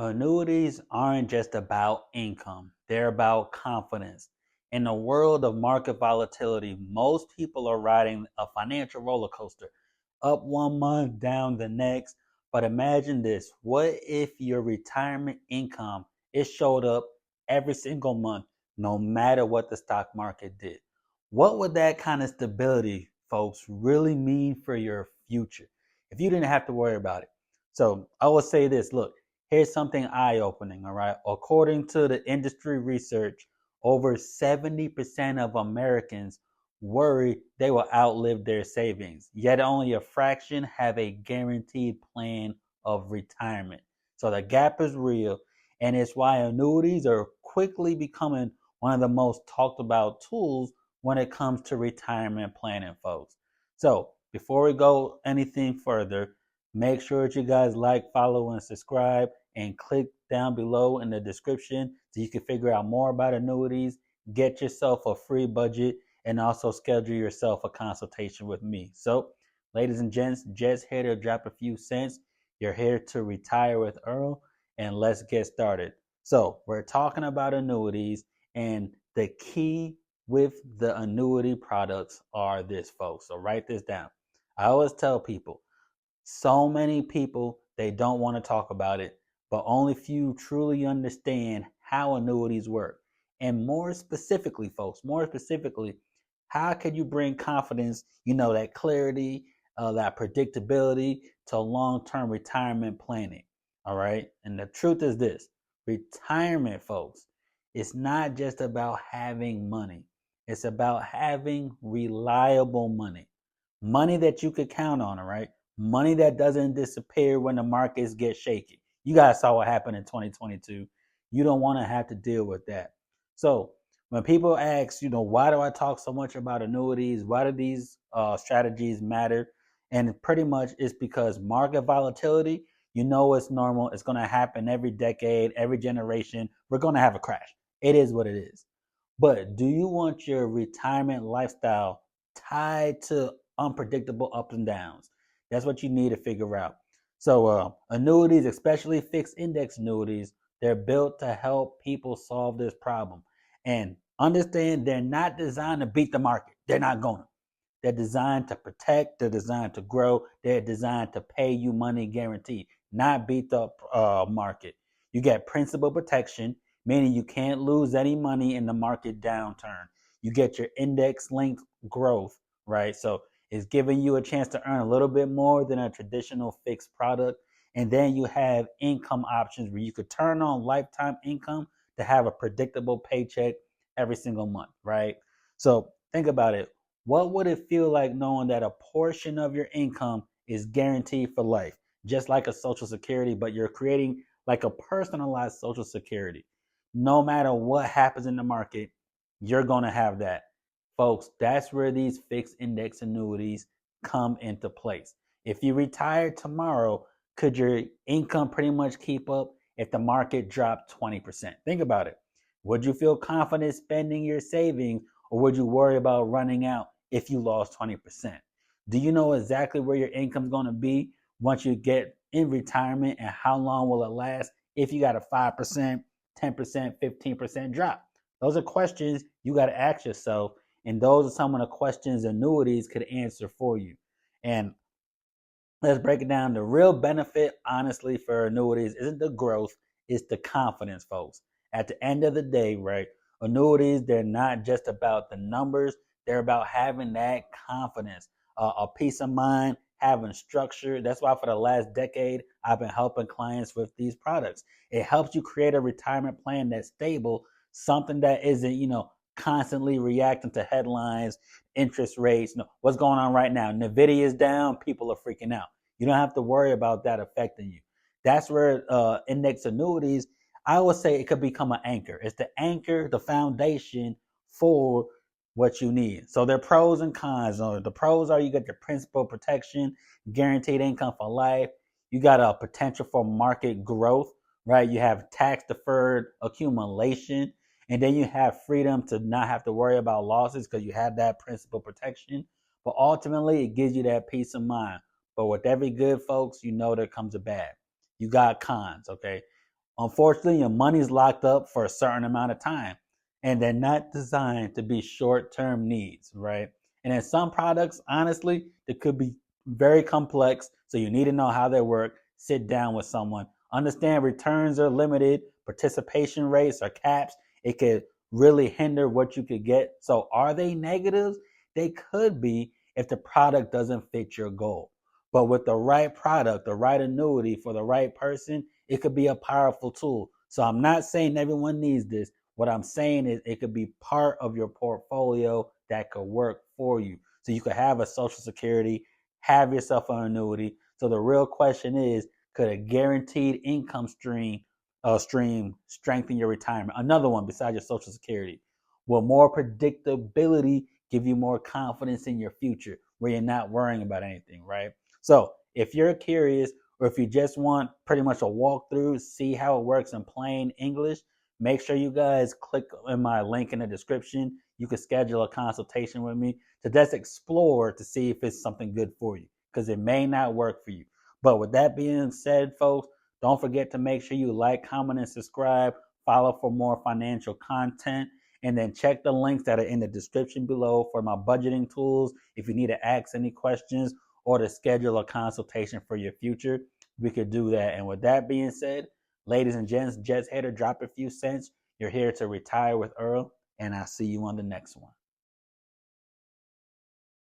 Annuities aren't just about income, they're about confidence. In a world of market volatility, most people are riding a financial roller coaster, up one month, down the next. But imagine this, what if your retirement income it showed up every single month, no matter what the stock market did? What would that kind of stability, folks, really mean for your future if you didn't have to worry about it? So I will say this, look. Here's something eye opening, all right? According to the industry research, over 70% of Americans worry they will outlive their savings, yet only a fraction have a guaranteed plan of retirement. So the gap is real, and it's why annuities are quickly becoming one of the most talked about tools when it comes to retirement planning, folks. So before we go anything further, make sure that you guys like, follow, and subscribe and click down below in the description so you can figure out more about annuities, get yourself a free budget, and also schedule yourself a consultation with me. So, ladies and gents, just here to drop a few cents. You're here to retire with Earl, and let's get started. So, we're talking about annuities, and the key with the annuity products are this, folks. So, write this down. I always tell people, so many people they don't want to talk about it, but only few truly understand how annuities work. And more specifically, folks, more specifically, how can you bring confidence, that clarity, that predictability to long-term retirement planning? All right. And the truth is this, retirement, folks, it's not just about having money. It's about having reliable money. Money that you could count on, all right? Money that doesn't disappear when the markets get shaky. You guys saw what happened in 2022. You don't want to have to deal with that. So when people ask, why do I talk so much about annuities? Why do these strategies matter? And pretty much it's because market volatility, it's normal. It's going to happen every decade, every generation. We're going to have a crash. It is what it is. But do you want your retirement lifestyle tied to unpredictable ups and downs? That's what you need to figure out. So annuities, especially fixed index annuities, they're built to help people solve this problem. And understand they're not designed to beat the market. They're not going to. They're designed to protect. They're designed to grow. They're designed to pay you money guaranteed, not beat the market. You get principal protection, meaning you can't lose any money in the market downturn. You get your index linked growth, right? So it's giving you a chance to earn a little bit more than a traditional fixed product. And then you have income options where you could turn on lifetime income to have a predictable paycheck every single month, right? So think about it. What would it feel like knowing that a portion of your income is guaranteed for life, just like a social security, but you're creating like a personalized social security? No matter what happens in the market, you're going to have that. Folks, that's where these fixed index annuities come into place. If you retire tomorrow, could your income pretty much keep up if the market dropped 20%? Think about it. Would you feel confident spending your savings, or would you worry about running out if you lost 20%? Do you know exactly where your income's going to be once you get in retirement, and how long will it last if you got a 5%, 10%, 15% drop? Those are questions you got to ask yourself, and those are some of the questions annuities could answer for you. And let's break it down. The real benefit, honestly, for annuities isn't the growth, it's the confidence, folks. At the end of the day, right, annuities, they're not just about the numbers, they're about having that confidence, a peace of mind, having structure. That's why for the last decade, I've been helping clients with these products. It helps you create a retirement plan that's stable, something that isn't, constantly reacting to headlines, interest rates. What's going on right now? Nvidia is down, people are freaking out. You don't have to worry about that affecting you. That's where index annuities, I would say it could become an anchor. It's the anchor, the foundation for what you need. So there are pros and cons. The pros are you get your principal protection, guaranteed income for life. You got a potential for market growth, right? You have tax deferred accumulation. And then you have freedom to not have to worry about losses because you have that principal protection. But ultimately, it gives you that peace of mind. But with every good, folks, there comes a bad. You got cons, okay? Unfortunately, your money's locked up for a certain amount of time, and they're not designed to be short-term needs, right? And in some products, honestly, they could be very complex, so you need to know how they work. Sit down with someone. Understand returns are limited, participation rates are caps. It could really hinder what you could get. So, are they negatives? They could be if the product doesn't fit your goal. But with the right product, the right annuity for the right person, it could be a powerful tool. So I'm not saying everyone needs this. What I'm saying is it could be part of your portfolio that could work for you. So you could have a social security, have yourself an annuity. So the real question is, could a guaranteed income stream strengthen your retirement? Another one besides your social security. Will more predictability give you more confidence in your future where you're not worrying about anything, right? So if you're curious, or if you just want pretty much a walkthrough, see how it works in plain English, make sure you guys click in my link in the description. You can schedule a consultation with me to just explore to see if it's something good for you, because it may not work for you. But with that being said, folks, don't forget to make sure you like, comment, and subscribe. Follow for more financial content. And then check the links that are in the description below for my budgeting tools. If you need to ask any questions or to schedule a consultation for your future, we could do that. And with that being said, ladies and gents, just here to drop a few cents. You're here to retire with Earl, and I'll see you on the next one.